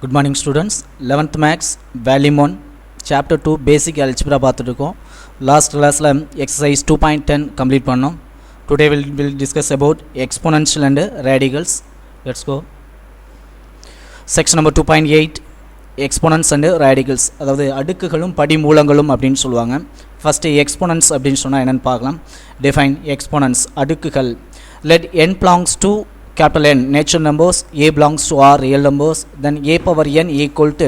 Good morning students. 11th Maths Volume 1 Chapter 2 Basic Algebra பார்த்துருக்கோம். Last classல exercise 2.10 complete பண்ணோம். Today we'll discuss about exponential and radicals. Let's go. Section number 2.8 exponents and radicals. அதாவது அடுக்குகளும் படிமூலங்களும் அப்படின்னு சொல்லுவாங்க. First exponents அப்படின்னு சொன்னா என்னன்னு பார்க்கலாம். Define exponents அடுக்குகள். Let n belongs to capital N natural numbers, a belongs to R real numbers, then a power n equal to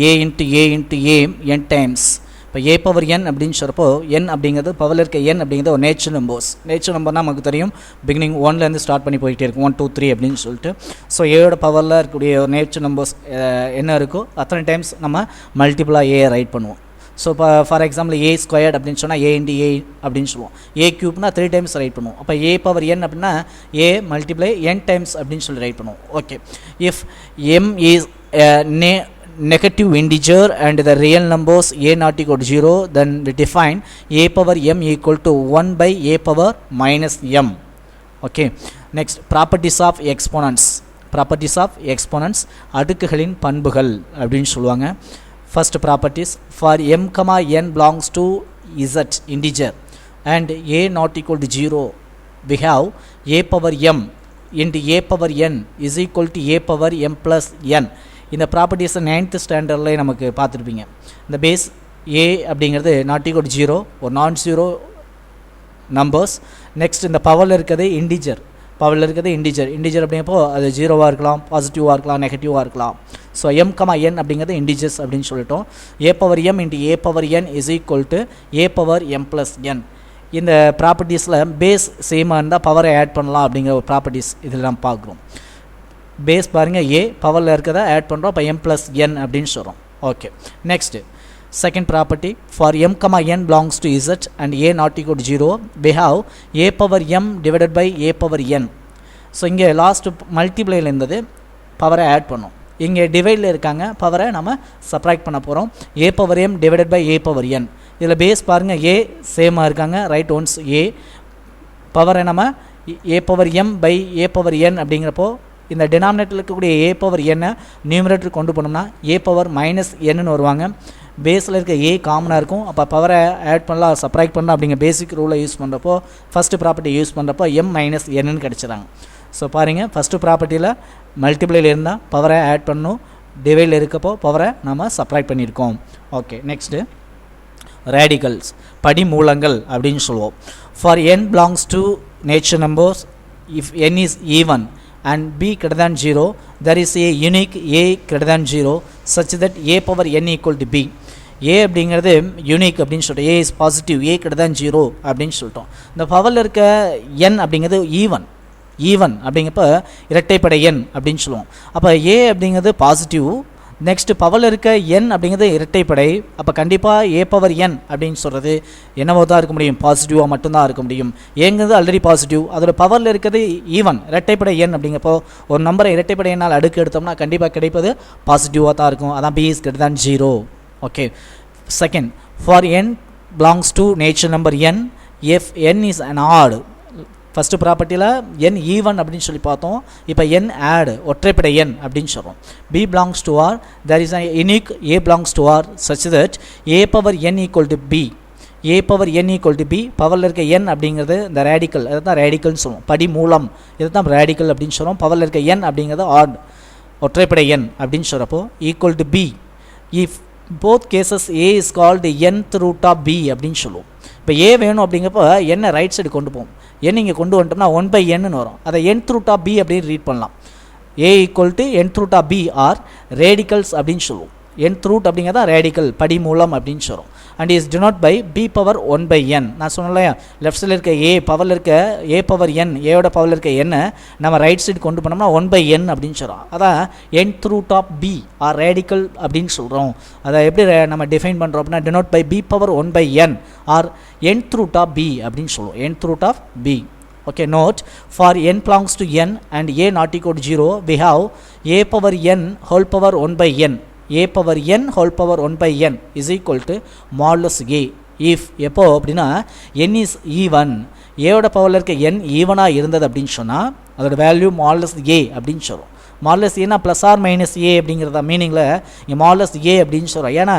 a into a into a n times. இப்போ a power n அப்படின்னு சொல்கிறப்போ n அப்படிங்கிறது பவரில் இருக்க n அப்படிங்கிறது ஒரு natural நம்பர்னால் நமக்கு தெரியும் பிகினிங் ஒன்லேருந்து ஸ்டார்ட் பண்ணி போயிட்டே இருக்கும் 1 2 3 அப்படின்னு சொல்லிட்டு. ஸோ ஏயோட பவரில் இருக்கக்கூடிய ஒரு நேச்சுரல் நம்பர்ஸ் என்ன இருக்கோ அத்தனை டைம்ஸ் நம்ம மல்டிபிளாக ஏ ரைட் பண்ணுவோம். ஸோ இப்போ ஃபார் எக்ஸாம்பிள் ஏ ஸ்கொயர்ட் அப்படின்னு சொன்னால் ஏ இன்டி ஏ அப்படின்னு சொல்லுவோம். ஏ க்யூப்னா 3 டைம்ஸ் ரைட் பண்ணுவோம். அப்போ ஏ பவர் என் அப்படின்னா ஏ மல்டிப்ளை n டைம்ஸ் அப்படின்னு சொல்லி ரைட் பண்ணுவோம். Okay, if m is negative integer and the real numbers a not equal to 0, then we define a power m equal to 1 by a power minus m. Okay, next properties of exponents அடுக்குகளின் பண்புகள் அப்படின்னு சொல்லுவாங்க. First properties, for m comma n belongs to z integer and a not equal to 0, we have a power m into a power n is equal to a power m plus n. இந்த ப்ராப்பர்ட்டிஸை 9th ஸ்டாண்டர்ட்லேயே நமக்கு பார்த்துருப்பீங்க. இந்த base ஏ அப்படிங்கிறது not equal to 0 ஒரு நான் zero numbers. Next இந்த பவரில் இருக்கிறது இண்டிஜர் இண்டிஜர் அப்படிங்கப்போ அது 0வாக இருக்கலாம், பாசிட்டிவாக இருக்கலாம், நெகட்டிவாக இருக்கலாம். ஸோ m கமா n அப்படிங்கிறது இண்டிஜர்ஸ் அப்படின்னு சொல்லிட்டோம். a power m into a power n is equal to a power m plus n. இந்த ப்ராப்பர்ட்டிஸில் பேஸ் சேமாக இருந்தால் பவரை ஆட் பண்ணலாம் அப்படிங்கிற ஒரு ப்ராப்பர்ட்டிஸ் இதில் நம்ம பார்க்குறோம். பேஸ் பாருங்கள் ஏ பவரில் இருக்கிறத ஆட் பண்ணுறோம், இப்போ m ப்ளஸ் n அப்படின்னு சொல்கிறோம். Okay, next second property, for m comma n belongs to z and a not equal to 0, we have a power m divided by a power n. So இங்கே last மல்டிப்ளையில் இருந்தது பவரை add பண்ணோம், இங்கே டிவைடில் இருக்காங்க பவரை நம்ம சப்ராக்ட் பண்ண போகிறோம். a power m divided by a power n. இதில் பேஸ் பாருங்கள் ஏ சேமாக இருக்காங்க, ரைட் ஒன்ஸ் ஏ பவரை நம்ம a power m by a power n அப்படிங்கிறப்போ இந்த டினாமினேட்டரில் இருக்கக்கூடிய ஏ பவர் என்ன நியூமரேட்டர் கொண்டு போனோம்னா ஏ பவர் மைனஸ் என்னன்னு வருவாங்க. பேஸில் இருக்க ஏ காமனாக இருக்கும், அப்போ பவரை ஆட் பண்ணலாம் சப்ராக்ட் பண்ணலாம் அப்படிங்கிற பேசிக் ரூலை யூஸ் பண்ணுறப்போ ஃபஸ்ட்டு ப்ராப்பர்ட்டி யூஸ் பண்ணுறப்போ m மைனஸ் என்னன்னு கிடச்சிறாங்க. ஸோ பாருங்கள், ஃபஸ்ட்டு ப்ராப்பர்ட்டியில் மல்டிப்ளையில் இருந்தால் பவரை ஆட் பண்ணணும், டிவைடில் இருக்கப்போ பவரை நம்ம சப்ராக்ட் பண்ணியிருக்கோம். ஓகே, நெக்ஸ்ட்டு ரேடிகல்ஸ் படிமூலங்கள் அப்படின்னு சொல்லுவோம். For n belongs to natural numbers, if n is even and b greater than 0, there is a unique a greater than 0 such that a power n equal to b. a அப்படிங்கிறது unique அப்படின்னு சொல்லிட்டு a is positive, a greater than 0 அப்படின்னு சொல்லிட்டோம். இந்த பவரில் இருக்க n அப்படிங்கிறது even அப்படிங்கப்போ இரட்டைப்படை n அப்படின்னு சொல்லுவோம். அப்போ a அப்படிங்கிறது பாசிட்டிவ், நெக்ஸ்ட் பவரில் இருக்க n அப்படிங்கிறது இரட்டைப்படை, அப்போ கண்டிப்பாக a பவர் n அப்படின்னு சொல்கிறது என்னவோ தான் இருக்க முடியும், பாசிட்டிவாக மட்டும்தான் இருக்க முடியும். ஏங்கிறது ஆல்ரெடி பாசிட்டிவ், அதோட பவரில் இருக்கிறது ஈவன் இரட்டைப்படை n அப்படிங்கப்போ ஒரு நம்பரை இரட்டைப்படை என்னால் அடுக்கு எடுத்தோம்னா கண்டிப்பாக கிடைப்பது பாசிட்டிவாக தான் இருக்கும், அதான் b is greater than 0. Okay, second, for n belongs to natural number n if n is an odd. First ப்ராப்பர்ட்டியில் n ஈவன் அப்படின்னு சொல்லி பார்த்தோம், இப்போ n ஆட் ஒற்றைப்படை n அப்படின்னு சொல்கிறோம். b belongs to r, there is a unique a belongs to r such that a power n equal to b, a power n equal to b. பவரில் இருக்க n அப்படிங்கிறது இந்த ரேடிக்கல், அதை தான் ரேடிக்கல்னு சொல்லுவோம், படிமூலம் இதை தான் ரேடிக்கல் அப்படின்னு சொல்கிறோம். பவரில் இருக்க n அப்படிங்கிறது ஆட் ஒற்றைப்படை n அப்படின்னு சொல்கிறப்போ equal to b. If both cases a is called nth root of b அப்படின்னு சொல்லுவோம். இப்போ a வேணும் அப்படிங்கிறப்போ n ரைட் சைடு கொண்டு போவோம், n இங்கே கொண்டு வந்துட்டோம்னா 1 by n வரும், அதை nth root of b அப்படின்னு ரீட் பண்ணலாம். a equal to nth root of b or radicals அப்படின்னு சொல்லுவோம். nth root அப்படிங்கிறதா ரேடிக்கல் படிமூலம் அப்படின்னு சொல்கிறோம். And is denoted by b power 1 by n. நான் சொன்னலையா லெஃப்ட் சைடில் இருக்க a பவரில் இருக்க a பவர் n, ஏயோட பவரில் இருக்க n நம்ம ரைட் சைடு கொண்டு போனோம்னா 1 by n அப்படின்னு சொல்கிறோம். அதான் nth root of b or radical அப்படின்னு சொல்கிறோம். அதை எப்படி நம்ம டிஃபைன் பண்ணுறோம் அப்படின்னா denoted by b power 1 by n or nth root of b அப்படின்னு சொல்லுவோம், nth root of b. Okay, note, for n belongs to n and a not equal to 0, we have a power n whole power 1 by n, a power n whole power 1 by n is equal to modulus a. if எப்போ அப்படின்னா n is even, a ஓட பவரில் இருக்க n ஈவனாக இருந்தது அப்படின்னு சொன்னால் அதோட வேல்யூ மாடுலஸ் a அப்படின்னு சொல்லுவோம். மாடலஸ் ஏன்னா ப்ளஸ் ஆர் மைனஸ் ஏ அப்படிங்கிறத மீனிங்கில் இங்கே மாடலஸ் ஏ அப்படின்னு சொல்கிறோம். ஏன்னா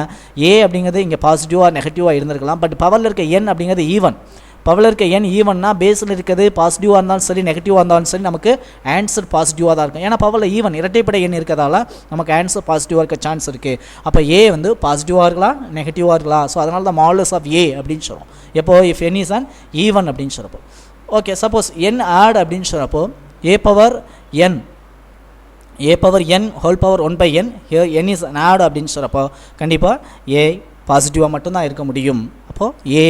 ஏ அப்படிங்கிறது இங்கே பாசிட்டிவாக நெகட்டிவாக இருந்திருக்கலாம். பட் பவரில் இருக்க என் அப்படிங்கிறது ஈவன். பவரில் இருக்க என் ஈவன்னா பேஸில் இருக்கிறது பாசிட்டிவாக இருந்தாலும் சரி நெகட்டிவாக இருந்தாலும் சரி நமக்கு ஆன்சர் பாசிட்டிவாக தான் இருக்கும். ஏன்னா பவரில் ஈவன் இரட்டைப்படை எண் இருக்கிறதால நமக்கு ஆன்சர் பாசிட்டிவாக இருக்க சான்ஸ் இருக்குது. அப்போ ஏ வந்து பாசிட்டிவாக இருக்கலாம் நெகட்டிவாக இருக்கலாம். ஸோ அதனால தான் மாடலஸ் ஆஃப் ஏ அப்படின்னு சொல்கிறோம். எப்போ if n is an even அப்படின்னு சொல்கிறப்போ. ஓகே, சப்போஸ் என் ஆட் அப்படின்னு சொல்கிறப்போ a power n whole power 1/n here n is an odd அப்படின்னு சொல்கிறப்போ கண்டிப்பாக ஏ பாசிட்டிவாக மட்டும்தான் இருக்க முடியும். அப்போது a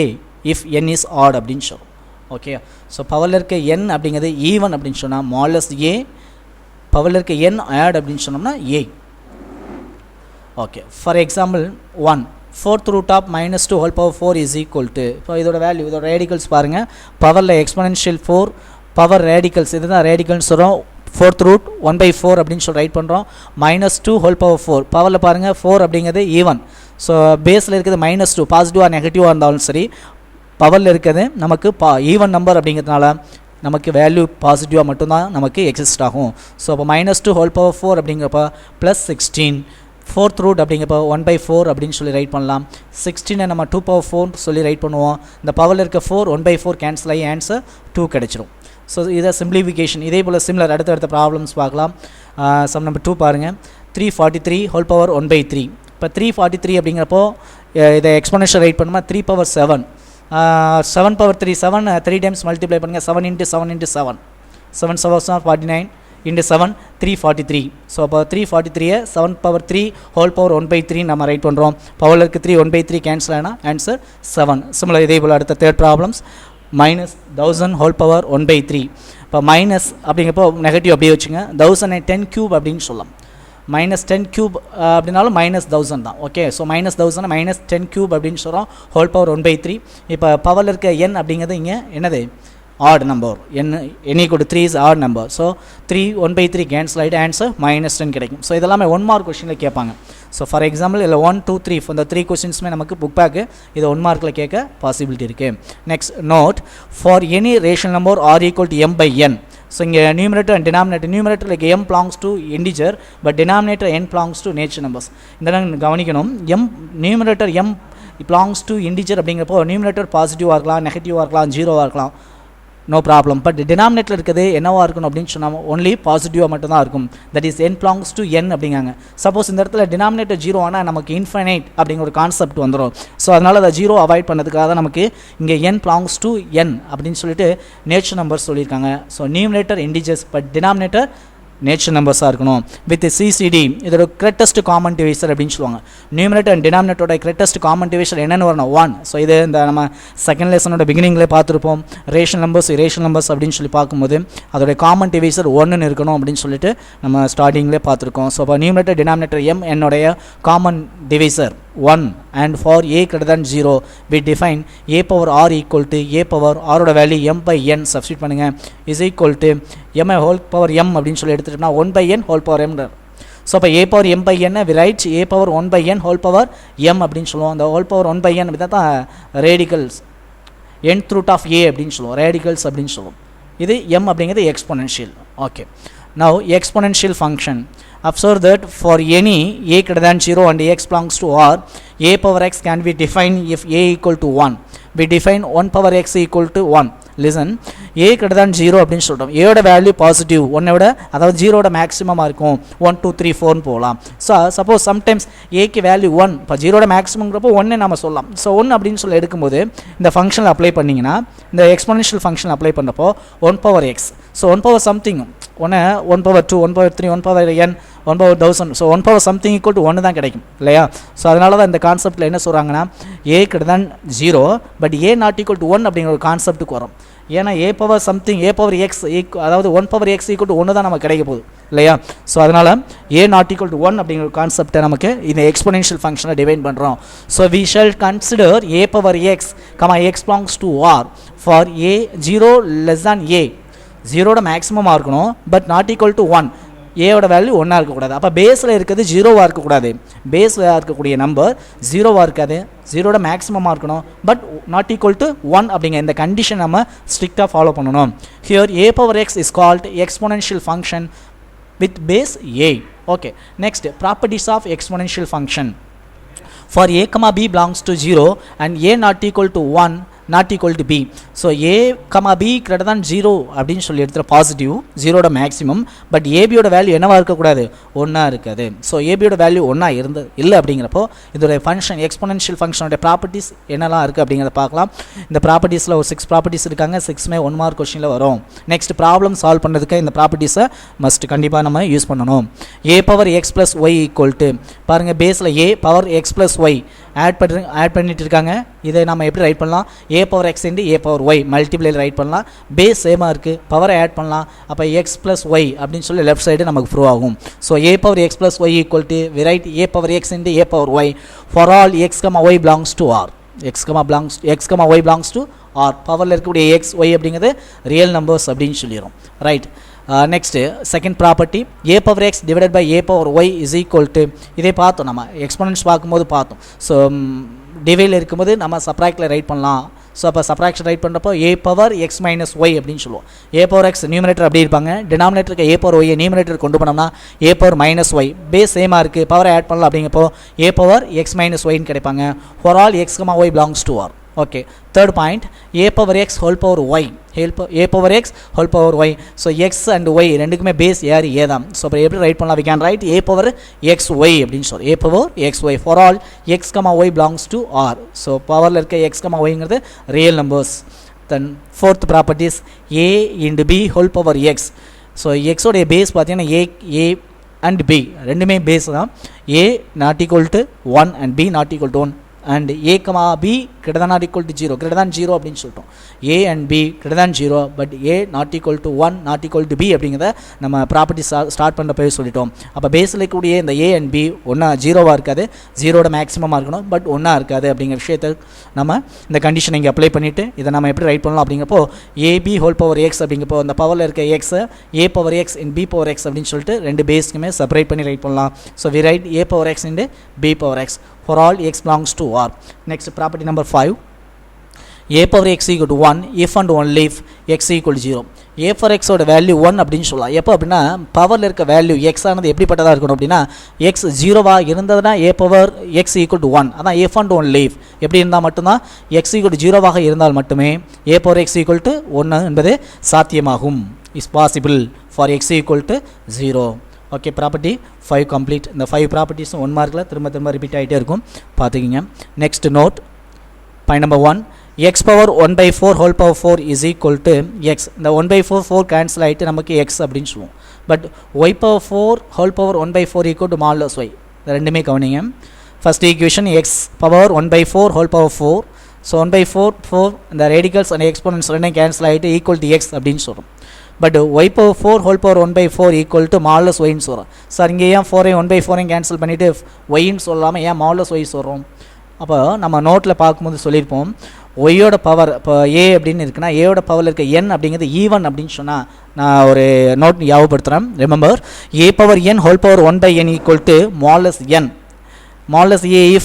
if n is odd அப்படின்னு சொல்லும். ஓகே, ஸோ பவரில் இருக்க என் அப்படிங்கிறது ஈவன் அப்படின்னு சொன்னால் மாடலஸ் ஏ, பவரில் இருக்க என் ஆட் அப்படின்னு சொன்னோம்னா a. Okay, for example 1 4th root of -2 whole power 4 is equal to, இப்போ இதோட வேல்யூ இதோட ரேடிக்கல்ஸ் பாருங்கள். பவரில் எக்ஸ்பொனென்ஷியல் 4 பவர் ரேடிக்கல்ஸ் இதுதான் ரேடிக்கல்னு சொல்கிறோம். 4th root 1/4 அப்படின்னு சொல்லி ரைட் பண்ணுறோம். -2 whole power 4 பவரில் பாருங்கள் 4 அப்படிங்கிறது ஈவன். ஸோ பேஸில் இருக்கிறது -2 பாசிட்டிவாக நெகட்டிவாக இருந்தாலும் சரி பவரில் இருக்கிறது நமக்கு ஈவன் நம்பர் அப்படிங்கிறதுனால நமக்கு வேல்யூ பாசிட்டிவாக மட்டும்தான் நமக்கு எக்ஸிஸ்ட் ஆகும். ஸோ அப்போ -2 whole power 4 அப்படிங்கிறப்ப +16 4th root அப்படிங்கிறப்ப 1/4 அப்படின்னு சொல்லி ரைட் பண்ணலாம். 16 நம்ம 2/4 சொல்லி ரைட் பண்ணுவோம். இந்த பவரில் இருக்க 4 1/4 கேன்சல் ஆகி ஆன்சர் 2 கிடைச்சிரும். ஸோ இதை சிம்பிளிஃபிகேஷன். இதே போல் சிமிலர் அடுத்தடுத்த ப்ராப்ளம்ஸ் பார்க்கலாம். சம் நம்பர் 2 பாருங்கள். 343 whole power 1/3. இப்போ 343 அப்படிங்கிறப்போ இதை எக்ஸ்பொனென்ஷியல் ரைட் பண்ணுமா 3 power 7 7 power 3 7 3 டைம்ஸ் மல்டிப்ளை பண்ணுங்கள். 7 × 7 × 7 7 7 49 × 7 343. ஸோ அப்போ 343 7 power 3 whole power 1/3 நம்ம ரைட் பண்ணுறோம். பவரில் இருக்க 3 1/3 கேன்சல் ஆனால் ஆன்சர் 7. சிமிலர் இதே போல் அடுத்த தேர்ட் ப்ராப்ளம்ஸ் -1000 whole power 1/3. இப்போ மைனஸ் அப்படிங்கிறப்போ நெகட்டிவ் அப்படியே வச்சுங்க. 1010³ அப்படின்னு சொல்லலாம். -10³ அப்படின்னாலும் -1000 தான். ஓகே, ஸோ -1000 -10³ அப்படின்னு சொல்கிறோம். Whole power 1/3. இப்போ பவரில் இருக்க என் அப்படிங்கிறது இங்கே என்னது add number. n = 3 is add number. So 3 1/3 cancel ஆகிட்டு ஆன்சர் -10 கிடைக்கும். ஸோ இதெல்லாமே 1 மார்க் கொஸ்டினில் கேட்பாங்க. ஸோ ஃபார் எக்ஸாம்பிள் இல்லை 1 2 3 இந்த 3 கொஸ்டின்ஸுமே நமக்கு புக் பேக்கு இது 1 மார்க்கில் கேட்க பாசிபிலிட்டி இருக்குது. Next note for any rational number r = m/n. So இங்கே numerator and denominator. Numerator like m belongs to integer but denominator n belongs to natural numbers. இதெல்லாம் கவனிக்கணும். Numerator m belongs to integer அப்படிங்கிறப்போ numerator பாசிட்டிவாக இருக்கலாம் நெகட்டிவாக இருக்கலாம் 0வாக இருக்கலாம், no problem. But denominator இருக்கிறது என்னவாக இருக்கணும் அப்படின்னு சொன்னால் ஒன்லி பாசிட்டிவாக மட்டும்தான் இருக்கும். That is n belongs to n அப்படிங்காங்க. சப்போஸ் இந்த இடத்துல டினாமினேட்டர் 0 ஆனால் நமக்கு இன்ஃபைனைட் அப்படிங்கிற ஒரு கான்செப்ட் வந்துடும். ஸோ அதனால் அதை 0 அவாய்ட் பண்ணதுக்காக தான் நமக்கு இங்கே n belongs to n அப்படின்னு சொல்லிட்டு நேச்சுரல் நம்பர்ஸ் சொல்லியிருக்காங்க. So numerator integers but denominator natural நம்பர்ஸாக இருக்கணும். வித் சிசிடி இதோட கிரெட்டஸ்ட் காமன் டிவைசர் அப்படின்னு சொல்லுவாங்க. நியூமரேட்டர் அண்ட் டினாமினேட்டரோட கிரெட்டஸ்ட் காமன் டிவைசர் என்னென்னு வரணும் 1. ஸோ இது இந்த நம்ம செகண்ட் லெசனோட பிகினிங்லேயே பார்த்துருப்போம். ரேஷனல் நம்பர்ஸ் அப்படின்னு சொல்லி பார்க்கும்போது அதோட காமன் டிவைசர் 1ன்னு இருக்கணும் அப்படின்னு சொல்லிட்டு நம்ம ஸ்டார்டிங்லேயே பார்த்துருக்கோம். ஸோ அப்போ நியூமரேட்டர் டினாமினேட்டர் m என்னுடைய common divisor 1 and for a greater than 0 we define a power r equal to a power r ஓட வேல்யூ m/n சப்ஸ்டிட் பண்ணுங்க is equal to m whole power m அப்படின்னு சொல்லி எடுத்துட்டோம்னா 1/n whole power m. So அப்போ a power m/n we write a power 1/n whole power m அப்படின்னு சொல்லுவோம். அந்த whole power 1/n அப்படி தான் radicals nth root of a அப்படின்னு சொல்லுவோம், ரேடிக்கல்ஸ் அப்படின்னு சொல்லுவோம். இது m அப்படிங்கிறது exponential. Okay, now exponential function. Observe that for any a greater than 0 and x belongs to r, a power x can be defined if a equal to 1. We define 1 power x equal to 1. Listen, a greater than 0 அப்படின்னு சொல்கிறோம். a ஓட value positive 1 விட அதாவது 0 மேக்ஸிமமாக இருக்கும். 1 2 3 4 போகலாம். So suppose sometimes ஏக்கு value 1 இப்போ 0 மேக்ஸிமங்கிறப்போ 1 நம்ம சொல்லலாம். ஸோ 1 அப்படின்னு சொல்லி எடுக்கும்போது இந்த ஃபங்க்ஷனில் அப்ளை பண்ணிங்கன்னா இந்த எக்ஸ்பொனென்ஷியல் ஃபங்க்ஷன் அப்ளை பண்ணுறப்போ 1 power x. So 1 power something 1 power 2 1 power 3 1 power n 1 power 1000. So 1 power something equal to 1 தான் கிடைக்கும் இல்லையா. ஸோ அதனால தான் இந்த கான்செப்டில் என்ன சொல்கிறாங்கன்னா a greater than 0 but a not equal to 1 அப்படிங்கிற ஒரு கான்செப்ட்டுக்கு வரும். ஏன்னா a power something a power x அதாவது 1 power x equal to 1 தான் நமக்கு கிடைக்க போகுது இல்லையா. ஸோ அதனால் a not equal to 1 அப்படிங்கிற கான்செப்டை நமக்கு இந்த எக்ஸ்பொனென்ஷியல் ஃபங்க்ஷனை டிவைன் பண்ணுறோம். So we shall consider a power x, x belongs to r for a 0 less than a. 0 மேக்ஸிமமாக இருக்கணும் பட் நாட் ஈக்குவல் டு 1. ஏவோட வேல்யூ 1 இருக்கக்கூடாது. அப்போ பேஸில் இருக்கிறது 0வாக இருக்கக்கூடாது. பேஸில் இருக்கக்கூடிய நம்பர் 0வாக இருக்காது. 0 மேக்ஸிமமாக இருக்கணும் பட் நாட் ஈக்குவல் டு 1 அப்படிங்கிற இந்த கண்டிஷன் நம்ம ஸ்ட்ரிக்டாக ஃபாலோ பண்ணணும். Here a power x is called exponential function with base a. Okay, next properties of exponential function. For a comma b belongs to 0 and a not equal to 1 not equal to b. So a comma b greater than 0 அப்படின்னு சொல்லி எடுத்துற positive ஜீரோட maximum, but ஏபியோட value என்னவா இருக்கக்கூடாது, ஒன்றா இருக்காது. So ஏபியோட value ஒன்றா இல்லை அப்படிங்கிறப்போ இதோடைய ஃபங்க்ஷன் எக்ஸ்பொனென்ஷியல் ஃபங்க்ஷனோட ப்ராப்பர்ட்டிஸ் என்னெல்லாம் இருக்குது அப்படிங்கிறத பார்க்கலாம். இந்த ப்ராப்பர்ட்டிஸில் ஒரு 6 ப்ராப்பர்ட்டிஸ் இருக்காங்க, 6மே 1 மார்க் கொஸ்டினில் வரும். நெக்ஸ்ட் ப்ராப்ளம் சால்வ் பண்ணுறதுக்கு இந்த ப்ராப்பர்ட்டிஸை மஸ்ட் கண்டிப்பாக நம்ம யூஸ் பண்ணணும். a power x plus y equal to, பாருங்கள் பேஸில் a power x plus y add பண்ணிட்டு இருக்காங்க. இதை நம்ம எப்படி ரைட் பண்ணலாம், a power x into a power y மல்டிப்ளைல ரைட் பண்ணலாம். பேஸ் சேமாக இருக்குது, பவரை ஆட் பண்ணலாம். அப்போ எக்ஸ் ப்ளஸ் ஒய் அப்படின்னு சொல்லி லெஃப்ட் சைடு நமக்கு ப்ரூவ் ஆகும். So a power x plus y equal to we write a power x into a power y for all x comma y belongs to R. X comma y belongs to R. பவரில் இருக்கக்கூடிய x y அப்படிங்கிறது real numbers அப்படின்னு சொல்லிடும். Right, next second property a power x divided by a power y is equal to, இதே பார்த்தோம் நம்ம exponents பார்க்கும்போது பார்த்தோம். ஸோ டிவைடில் இருக்கும்போது நம்ம சப்ராக்டில் ரைட் பண்ணலாம். ஸோ அப்போ சப்ராக்ஷன் ரைட் பண்ணுறப்போ a power x minus y அப்படின்னு சொல்லுவோம். a பவர் எக்ஸ் நியூமரேட்டர் அப்படி இருப்பாங்க, டினாமினேட்டருக்கு a பவர் ஒய்யை நியூமரேட்டர் கொண்டு போனோம்னா a power minus y. Base சேமாக இருக்குது, பவரை ஆட் பண்ணலாம் அப்படிங்கப்போ a பவர் எக்ஸ் மைனஸ் ஒய்ன்னு கிடைப்பாங்க. For all x comma y belongs to R. Okay, third point a power x whole power y, a power x whole power y. So x and y ரெண்டுக்குமே base யார் a தான். So அப்புறம் எப்படி write பண்ணலாம், we can write a power x y அப்படின்னு சொல்லி a power x y for all x comma y belongs to R. So பவரில் இருக்க எக்ஸ் கமா ஒய்ங்கிறது real numbers. Then fourth properties a into b whole power x. So எக்ஸோடைய பேஸ் பார்த்தீங்கன்னா a and b ரெண்டுமே base தான். a not equal to 1 and b not equal to 1 and a comma b greater than or equal to 0 அப்படின்னு சொல்லிட்டோம். a and b greater than 0 but a not equal to 1 not equal to b அப்படிங்கிறத நம்ம property start பண்ண போய் சொல்லிட்டோம். அப்போ பேஸில் இருக்கக்கூடிய இந்த a and b ஒன்றா ஜீரோவாக இருக்காது, ஜீரோட மேக்ஸிமமாக இருக்கணும், பட் ஒன்றா இருக்காது அப்படிங்கிற விஷயத்தை நம்ம இந்த கண்டிஷன் இங்கே அப்ளை பண்ணிவிட்டு இதை நம்ம எப்படி ரைட் பண்ணலாம் அப்படிங்கிறப்போ ab ஹோல் பவர் எக்ஸ் அப்படிங்கிறப்போ அந்த பவரில் இருக்க எக்ஸை a power x in b power x அப்படின்னு சொல்லிட்டு ரெண்டு பேஸ்க்குமே செப்பரேட் பண்ணி ரைட் பண்ணலாம். So we write a power x into b power x for all x belongs to R. Next property number 5, a power x equal to 1 if and only if x equal to 0. a for x ஓட value 1 அப்படின்னு சொல்லலாம். எப்போ அப்படின்னா பவரில் இருக்க value x ஆனது எப்படிப்பட்டதாக இருக்கணும் அப்படின்னா x 0வாக இருந்ததுன்னா a பவர் x equal to 1, அதான் if and only if எப்படி இருந்தால் மட்டும்தான் x equal to 0வாக இருந்தால் மட்டுமே a பவர் x equal to 1 என்பது சாத்தியமாகும். Is possible for x equal to 0. Okay, property 5 complete. இந்த 5 ப்ராப்பர்ட்டிஸும் 1 மார்க்கில் திரும்ப ரிப்பீட் ஆகிட்டே இருக்கும், பார்த்துக்கிங்க. Next note point number 1, x power 1/4 whole power 4 is equal to x. இந்த 1/4 4 கேன்சல் ஆகிட்டு நமக்கு எக்ஸ் அப்படின்னு சொல்லுவோம். But y power 4 whole power 1/4 equal to modulus y. இந்த ரெண்டுமே கவனிங்க. First equation x power 1/4 whole power 4. So 1/4 4 இந்த ரேடிக்கல்ஸ் அண்ட் எக்ஸ்போனன்ட்ஸ் ரெண்டும் கேன்சல் ஆகிட்டு ஈக்குவல் டு எக்ஸ் அப்படின்னு சொல்கிறோம். But y power 4 whole power 1/4 equal to modulus ஒய்ன்னு சொல்கிறோம். சார் இங்கே ஏன் 4ஐயும் 1/4ஐயும் கேன்சல் பண்ணிவிட்டு ஒய்ன்னு சொல்லாமல் ஏன் மாடுலஸ் ஒய் சொல்கிறோம்? அப்போ நம்ம நோட்டில் பார்க்கும்போது சொல்லியிருப்போம், ஒய்யோட பவர் இப்போ ஏ அப்படின்னு இருக்குன்னா ஏயோட பவரில் இருக்க என் அப்படிங்கிறது ஈவன் அப்படின்னு சொன்னால் நான் ஒரு நோட் ஞாபகப்படுத்துகிறேன். Remember, a power n whole power 1/n equal to modulus n. Modulus a if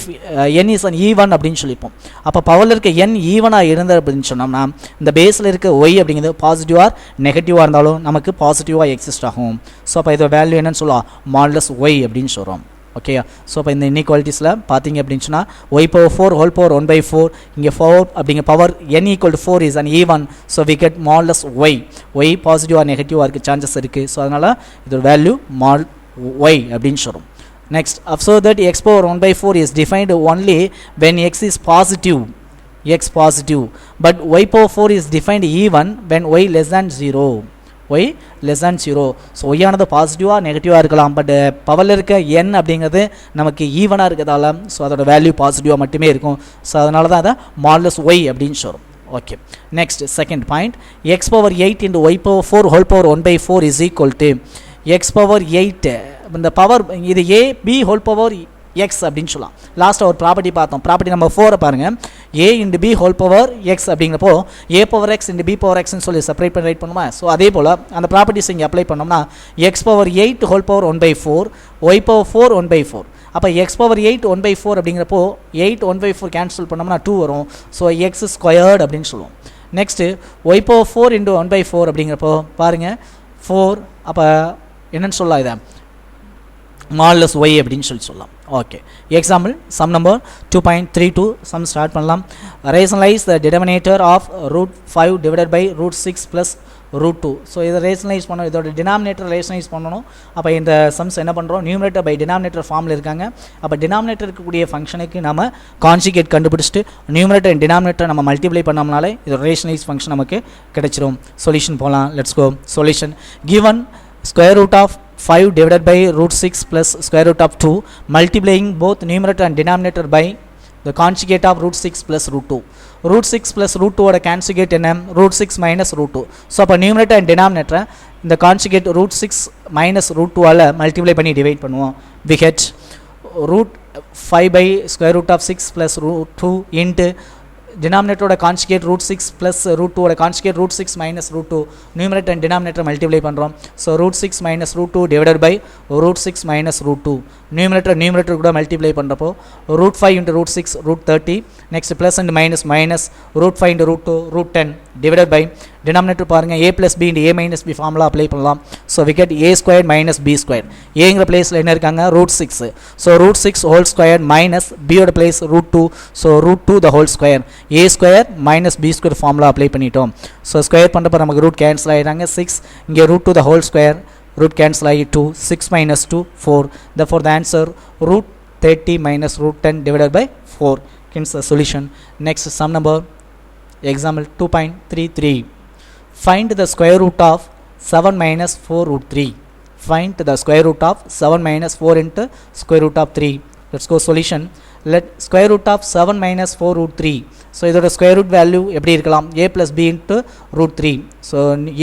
n is an even அப்படின்னு சொல்லிப்போம். அப்போ பவரில் இருக்க n ஈவனாக இருந்தது அப்படின்னு சொன்னோம்னா இந்த பேஸில் இருக்க ஒய் அப்படிங்கிறது பாசிட்டிவ் ஆர் நெகட்டிவாக இருந்தாலும் நமக்கு பாசிட்டிவாக எக்ஸிஸ்ட் ஆகும். ஸோ அப்போ இதோட வேல்யூ என்னன்னு சொல்லலாம், மாடுலஸ் ஒய் அப்படின்னு சொல்கிறோம். ஓகே, ஸோ இப்போ இந்த இன்இக்வாலிட்டிஸில் பார்த்தீங்க அப்படின்னு சொன்னால் ஒய் பவர் 4 ஹோல் பவர் 1/4 இங்கே 4 அப்படிங்கிற power n equal to 4 is an even. So we get modulus y. Y positive or நெகட்டிவாக இருக்க சான்சஸ் இருக்குது. ஸோ அதனால் இதோட வேல்யூ மாட் ஒய் அப்படின்னு சொல்கிறோம். Next, observe that x power 1/4 is defined only when x is positive, but y power 4 is defined even when y less than 0. y less than 0. So y ஆனது பாசிட்டிவாக நெகட்டிவாக இருக்கலாம், but பவரில் இருக்க n அப்படிங்கிறது நமக்கு ஈவனாக இருக்கிறதால ஸோ அதோட வேல்யூ பாசிட்டிவாக மட்டுமே இருக்கும். ஸோ அதனால தான் அதை மாடுலஸ் ஒய் அப்படின்னு சொல்கிறோம். Okay, next second point, x power 8 into y power 4 whole power 1/4 is equal to x power 8. இந்த பவர் இது a b whole power x அப்படின்னு சொல்லலாம். லாஸ்ட்டாக ஒரு ப்ராப்பர்ட்டி பார்த்தோம், ப்ராப்பர்ட்டி நம்பர் 4 பாருங்கள். a into b whole power x அப்படிங்கிறப்போ a பவர் x இன்டு b பவர் xன்னு சொல்லி செப்பரேட் பண்ணி ரைட் பண்ணுமா. ஸோ அதே போல் அந்த ப்ராப்பர்ட்டிஸ் இங்கே அப்ளை பண்ணோம்னா x power 8 whole power 1/4 y power 4 1/4. அப்போ x பவர் 8 1/4 அப்படிங்கிறப்போ 8 1/4 கேன்சல் பண்ணோம்னா 2 வரும். ஸோ x ஸ்கொயர்டு அப்படின்னு சொல்லுவோம். நெக்ஸ்ட்டு y பவர் 4 இன்டு 1/4 அப்படிங்கிறப்போ பாருங்கள் 4, அப்போ என்னன்னு சொல்லலாம் இதை மாடுலஸ் ஒய் அப்படின்னு சொல்லலாம். Okay, example sum number 2.32 sum start பண்ணலாம். Rationalise the denominator of √5 divided by √6 plus √2. So இதை ரேஷனலைஸ் பண்ணணும், இதோட டினாமினேட்டர் ரேஷனலைஸ் பண்ணணும். அப்போ இந்த சம்ஸ் என்ன பண்ணுறோம், நியூமரேட்டர் பை டினாமினேட்டர் ஃபார்மில் இருக்காங்க. அப்போ டினாமினேட்டர் இருக்கக்கூடிய ஃபங்க்ஷனுக்கு நம்ம கான்ஜுகேட் கண்டுபிடிச்சிட்டு நியூமரேட்டர் அண்ட் டினாமினேட்டர் நம்ம மல்டிப்ளை பண்ணோம்னாலே இதோட ரேஷனலைஸ் ஃபங்க்ஷன் நமக்கு கிடைச்சிரும். சொல்யூஷன் போகலாம். Let's go. Solution given square root of 5 divided by √6 plus square root of 2, multiplying both numerator and denominator by the conjugate of √6 plus √2. √6 plus √2 ஓட conjugate என்ன, √6 minus √2. So அப்போ numerator and denominator இந்த conjugate √6 minus √2 all multiply பண்ணி divide பண்ணுவோம். We get √5 by square root of 6 plus √2 into denominator ஓட conjugate √6 plus √2 ஓட conjugate √6 minus √2, numerator and denominator multiply பண்ணுறோம். So √6 minus √2 divided by √6 minus √2, numerator கூட multiply பண்ணுறப்போ √5 into √6 √30, next plus and minus √5 into √2 √10 divided by denominator பாருங்கள் a plus b into a minus b formula apply பண்ணலாம். So we get a squared minus b squared. ஏங்கிற பிளேஸில் என்ன இருக்காங்க, √6. So √6 whole squared minus b ஓட place √2. So √2 the whole square, a square minus b square formula apply பண்ணிட்டோம். So square பண்ணுறப்ப நமக்கு root cancel ஆகிடுறாங்க. 6 இங்கே √2 the whole square, root cancel ஆகி 2, 6 minus 2 4. Therefore the answer √30 minus √10 divided by 4. Hence the solution. Next sum number, example 2.33. Find the square root of 7 minus 4 √3. Find the square root of 7 minus 4 into square root of 3. Let's go. Solution. Let square root of 7 minus 4 √3. So இதோட square root value எப்படி இருக்கலாம், a plus b into √3. So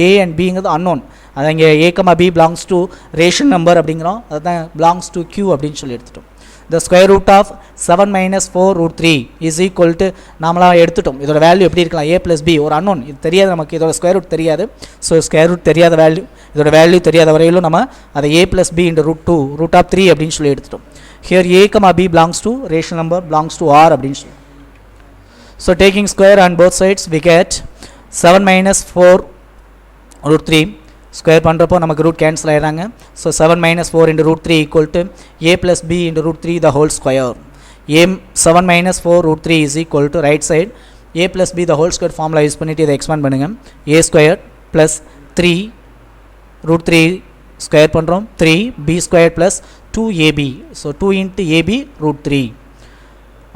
a and b ங்கிறது unknown. அது இங்கே a, b belongs to ration number அப்படிங்கிறோம், அதுதான் belongs to q அப்படின்னு சொல்லி எடுத்துட்டோம். The square root of 7 minus 4 √3 is equal to நாமளாக எடுத்துட்டோம். இதோட வேல்யூ எப்படி இருக்கலாம், a plus b, ஒரு unknown, இது தெரியாது நமக்கு, இதோட ஸ்கொயர் ரூட் தெரியாது. ஸோ ஸ்கொயர் ரூட் தெரியாத வேல்யூ, இதோட வேல்யூ தெரியாத வரையிலும் நம்ம அதை a plus b into √2 √3 அப்படின்னு சொல்லி எடுத்துட்டோம். Here a, b belongs to ration number belongs to r அப்படின்னு சொல்லி. So taking square on both sides we get 7 minus 4 √3. Square பண்ணுறப்போ நமக்கு ரூட் கேன்சல் ஆகிடுறாங்க. So 7 minus 4 into √3 equal to a plus b into √3 the whole square. a 7 minus 4 √3 is equal to right side a plus b the whole square formula use பண்ணிவிட்டு இதை expand பண்ணுங்கள். a square plus 3 √3 square பண்ணுறோம், 3 b square plus 2ab. So 2 into ab √3.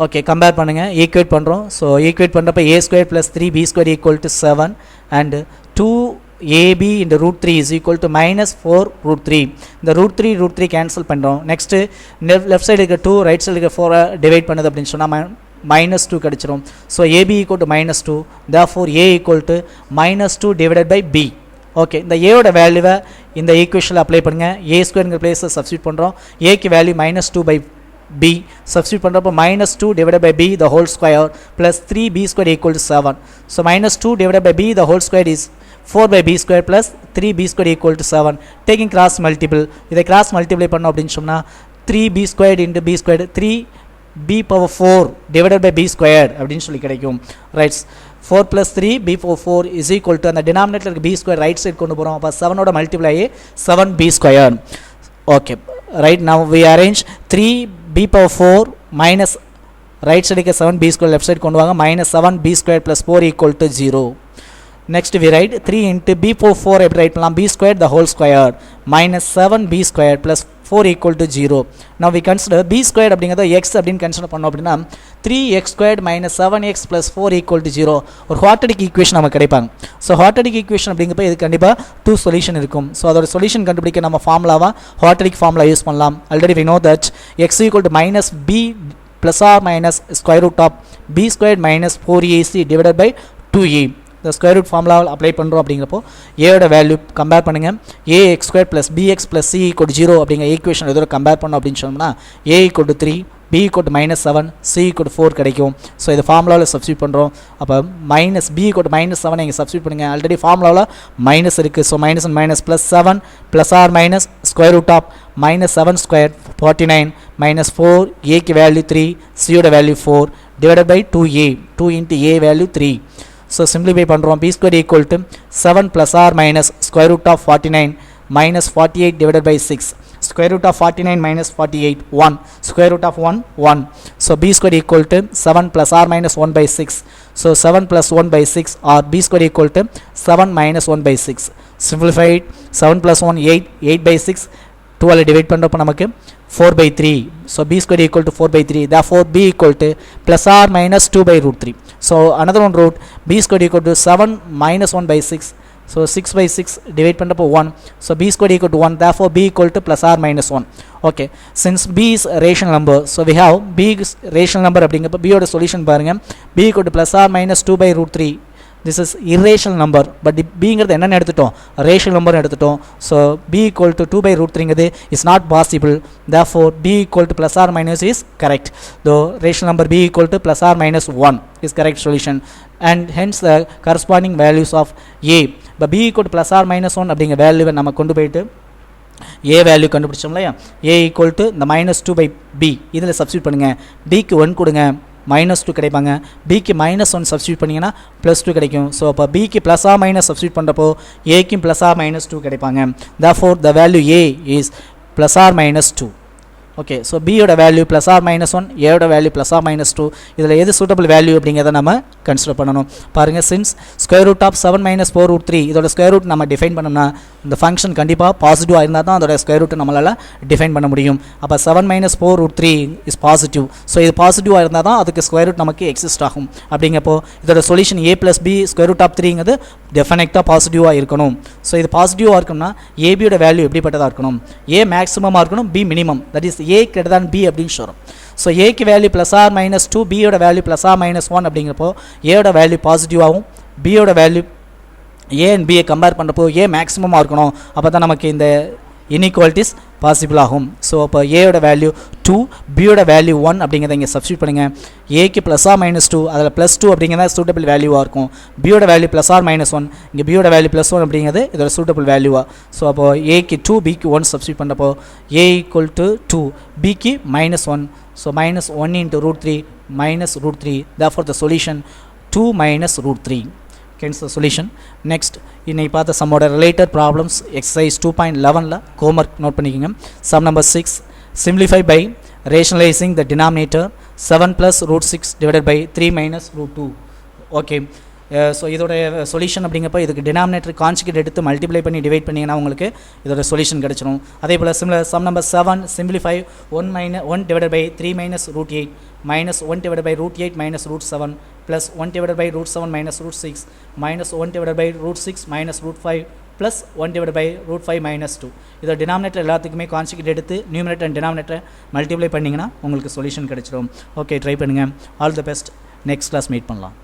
Okay, compare பண்ணுங்கள், equate பண்ணுறோம். So equate பண்ணுறப்ப a square plus 3b square equal to 7 and 2ab into √3 is equal to minus 4 √3. இந்த √3 cancel பண்ணுறோம். Next left side இருக்க 2, right side இருக்க 4 divide பண்ணுது அப்படின்னு சொன்னால் -2 கிடச்சிரும். So ab equal to -2, therefore a equal to -2 divided by b. Okay, இந்த ஏவோட வேல்யூவை இந்த ஈக்குவேஷனில் அப்ளை பண்ணுங்கள். a ஸ்கொயருங்கிற பிளேஸில் சப்ஸ்டியூட் பண்ணுறோம். ஏக்கு வேல்யூ -2 by b, சப்ஸ்டியூட் பண்ணுறப்போ -2 divided by b the whole square plus 3b square equal to 7. So -2 divided by b the whole square is 4 by b square plus 3b square equal to 7. Taking cross multiple, இதை cross multiply பண்ணோம் அப்படின்னு சொன்னால் 3b squared into b squared, 3b power 4 divided by b squared அப்படின்னு சொல்லி கிடைக்கும். ரைட்ஸ் 4 plus 3 b power 4 is equal to அந்த டினாமினேட்டருக்கு b square ரைட் சைடு கொண்டு போகிறோம். அப்போ 7ஓட multiply 7b square. Okay, right. now we arrange 3b power 4 minus right சைடுக்கு 7b square லெஃப்ட் சைடு கொண்டு வாங்க, -7b square plus 4 equal to 0. Next we write 3 into b power 4 எப்படி write பண்ணலாம், b squared the whole square -7b squared plus 4 equal to 0. Now we consider b squared அப்படிங்கிறத x அப்படின்னு consider பண்ணோம் அப்படின்னா 3x squared minus 7x plus 4 equal to 0 ஒரு quadratic equation நமக்கு கிடைப்பாங்க. So quadratic equation அப்படிங்கிறப்ப இது கண்டிப்பாக 2 சொல்யூஷன் இருக்கும். ஸோ அதோட சொல்யூஷன் கண்டுபிடிக்க நம்ம ஃபார்முலாவாக குவாட்ரடிக் ஃபார்முலா யூஸ் பண்ணலாம். Already we know that x equal to -b plus or minus square root of b squared minus 4ac divided by 2a. இந்த ஸ்கொயர் ரூட் ஃபார்முலாவில் அப்ளை பண்ணுறோம். அப்படிங்கிறப்போ ஏயோட வேல்யூ கம்பேர் பண்ணுங்கள். ax² + bx + c = 0 அப்படிங்கிற equation இதோட compare பண்ணோம் அப்படின்னு சொன்னோம்னா a = 3, b = -7, c = 4 கிடைக்கும். ஸோ இது ஃபார்முலாவில் சப்ஸ்டியூட் பண்ணுறோம். அப்போ b = -7 நீங்கள் சப்ஸ்டியூட் பண்ணுங்கள். ஆல்ரெடி ஃபார்முலாவில் மைனஸ் இருக்குது. So -and -+7 + or minus square root of -7² 49 -4 ஏக்கு வேல்யூ 3, சியோட value 4 divided by 2a, 2 into a value 3. So simplify பண்ணுறோம். b² = 7 + or minus square root of 49 minus 48 divided by 6. Square root of 49 minus 48, 1. Square root of 1, 1. So b square equal to 7 plus or minus 1 by 6. So 7 plus 1 by 6 or b square equal to 7 minus 1 by 6. Simplify it. 7 plus 1, 8. 8 by 6. 12 divide பண்ணப்போ நமக்கு 4 by 3. So b square equal to 4 by 3. Therefore b equal to plus or minus 2 by root 3. So another one root b square equal to 7 minus 1 by 6. So 6 by 6 divide பண்ணப்போ 1. So b square equal to 1. Therefore b equal to plus or minus 1. Okay. Since b is a rational number, so we have b is rational number அப்படிங்கப்போ b ஓட solution பாருங்க. b equal to plus or minus 2 by root 3. This is irrational number, but bங்கிறது என்னன்னு எடுத்துட்டோம், rational number எடுத்துட்டோம். So b equal to 2 by root 3ங்கிறது is not possible. Therefore b equal to plus or minus is correct. Though rational number b equal to plus or minus 1 is correct solution, and hence the corresponding values of a. But b equal to plus or minus 1 அப்படிங்கிற வேல்யூவை நம்ம கொண்டு போயிட்டு a value கண்டுபிடிச்சோம் இல்லையா, a equal to the minus 2 by b இதில் substitute பண்ணுங்க. d க்கு 1 கொடுங்க, minus 2 கிடைப்பாங்க. b க்கு minus 1 சப்ஸ்டியூட் பண்ணிங்கன்னா plus 2 கிடைக்கும். ஸோ அப்போ b க்கு plus or minus சப்ஸ்டியூட் பண்ணுறப்போ a க்கு plus or minus 2 கிடைப்பாங்க. Therefore the value a is plus or minus 2. Okay, so b யோட value plus or minus 1, a யோட வேல்யூ ப்ளஸ் ஆர் மைனஸ் 2. இதில் எது சூட்டபிள் வேல்யூ அப்படிங்கிறத நம்ம கன்சிடர் பண்ணணும். பாருங்கள், since square root of 7 minus 4 root 3 இதோட ஸ்கொயர் ரூட் நம்ம டிஃபைன் பண்ணோம்னா இந்த ஃபங்க்ஷன் கண்டிப்பாக பாசிட்டிவாக இருந்தால் தான் அதோட ஸ்கொயர் ரூட் நம்மளால் டிஃபைன் பண்ண முடியும். அப்போ 7 minus 4 root 3 is positive. So இது பாசிட்டிவாக இருந்தால் தான் அதுக்கு ஸ்கொயர் ரூட் நமக்கு எக்ஸிஸ்ட் ஆகும். அப்படிங்கப்போ இதோட solution a + b square root of 3ங்கிறது டெஃபினட்டாக பாசிட்டிவாக இருக்கணும். ஸோ இது பாசிட்டிவாக இருக்கணும்னா ஏபியோட வேல்யூ எப்படிப்பட்டதாக இருக்கணும், a மேக்ஸிமமாக இருக்கணும், b minimum, that is a greater than b அப்படின்னு சொல்கிறோம். ஸோ ஏக்கு வேல்யூ ப்ளஸ் ஆர் மைனஸ் 2, பியோட வேல்யூ ப்ளஸ் ஆர் மைனஸ் 1 அப்படிங்கிறப்போ ஏயோட வேல்யூ பாசிட்டிவாகவும் பியோட வேல்யூ ஏ அண்ட் பியை கம்பேர் பண்ணுறப்போ ஏ மேக்ஸிமமாக இருக்கணும். அப்போ தான் நமக்கு இந்த இன்இக்வாலிட்டிஸ் பாசிபிள் ஆகும். ஸோ அப்போ ஏயோட வேல்யூ 2, பியோட வேல்யூ 1 அப்படிங்கிறத இங்கே சப்ஸ்டியூட் பண்ணுங்கள். ஏக்கு ப்ளஸ் ஆர் மைனஸ் 2, அதில் ப்ளஸ் 2 அப்படிங்கிறத சூட்டபிள் வேல்யூவாக இருக்கும். பியோட வேல்யூ ப்ளஸ் ஆர் மைனஸ் 1, இங்கே பியோட வேல்யூ ப்ளஸ் 1 அப்படிங்கிறது இதோட சூட்டபிள் வேல்யூவாக. ஸோ அப்போது ஏக்கு 2, பிக்கு 1 சப்ஸ்டியூட் பண்ணுறப்போ ஏ ஈக்குவல் டு 2, பிக்கு minus 1. So minus 1 into root 3 minus root 3. Therefore the solution 2 minus root 3. Hence the solution. Next, இன்னைக்கு பார்த்த சம்மோட related problems exercise 2.11ல homework note பண்ணிக்கங்க. Sum number 6. Simplify by rationalizing the denominator 7 plus root 6 divided by 3 minus root 2. Okay. So இதோட solution அப்படிங்கப்போ இதுக்கு denominator conjugate எடுத்து multiply பண்ணி divide பண்ணிங்கன்னா உங்களுக்கு இதோட சொல்யூஷன் கிடச்சிடும். அதே போல் similar sum number 7 simplify 1 divided by 3 minus root 8 minus 1 divided by root 8 minus root 7 plus 1 divided by root 7 minus root 6 minus 1 divided by root 6 minus root 5 plus 1 divided by root 5 minus 2. இதோட denominator எல்லாத்துக்குமே conjugate எடுத்து numerator and டினாமினேட்டரை multiply பண்ணிங்கன்னா உங்களுக்கு solution கிடச்சிடும். Okay, try பண்ணுங்கள். All the best. Next class meet பண்ணலாம்.